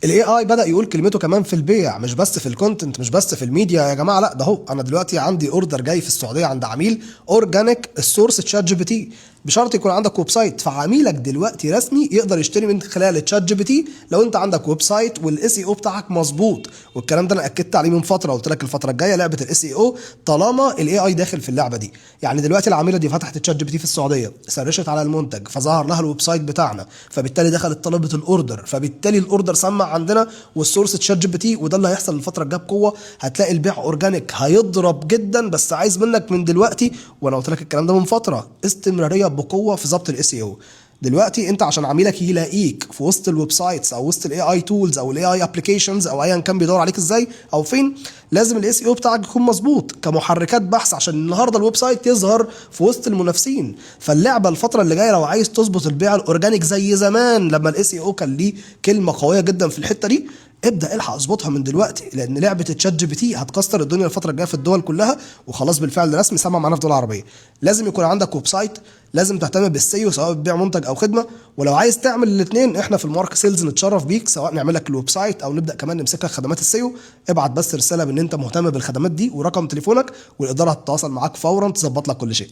الاي اي بدا يقول كلمته كمان في البيع، مش بس في الكونتنت، مش بس في الميديا يا جماعه. لا ده هو انا دلوقتي عندي اوردر جاي في السعوديه عند عميل اورجانيك، السورس تشات جي بي تي، بشرط يكون عندك ويب سايت، فعميلك دلوقتي رسمي يقدر يشتري من خلال تشات جي بي تي لو انت عندك ويب سايت والاس اي او بتاعك مظبوط. والكلام ده انا اكدت عليه من فتره، قلت لك الفتره الجايه لعبه الاس اي او طالما الاي اي داخل في اللعبه دي. يعني دلوقتي العميله دي فتحت تشات جي بي تي في السعوديه، سرشت على المنتج فظهر لها الويب سايت بتاعنا، فبالتالي دخلت طلبت الاوردر، فبالتالي الاوردر سمع عندنا والسورس تشات جي بي تي. وده اللي هيحصل الفتره الجايه بقوه، هتلاقي البيع اورجانيك هيضرب جدا. بس عايز منك من دلوقتي، وانا قلت لك الكلام ده من فتره، استمراريه بقوه في ضبط الاس اي او. دلوقتي انت عشان عميلك يلاقيك في وسط الويب سايتس او وسط الاي اي تولز او الاي اي ابلكيشنز او ايا كان بيدور عليك ازاي او فين، لازم الاس اي او بتاعك يكون مظبوط كمحركات بحث عشان النهارده الويب سايت يظهر في وسط المنافسين. فاللعبه الفتره اللي جايه لو عايز تظبط البيع الاورجانيك زي زمان لما الاس اي او كان ليه كلمه قويه جدا في الحته دي، ابدا الحق اظبطها من دلوقتي، لان لعبه تشات جي بي تي هتكسر الدنيا الفتره الجايه في الدول كلها. وخلاص بالفعل رسمي سمع معانا في دول عربيه. لازم يكون عندك ويب سايت، لازم تهتم بالسيو سواء بتبيع منتج او خدمه. ولو عايز تعمل الاثنين احنا في المارك سيلز نتشرف بيك، سواء نعمل لك الويب سايت او نبدا كمان نمسك لك خدمات السيو. ابعت بس رساله بان انت مهتم بالخدمات دي ورقم تليفونك، والاداره هتتواصل معاك فورا تظبط لك كل شيء.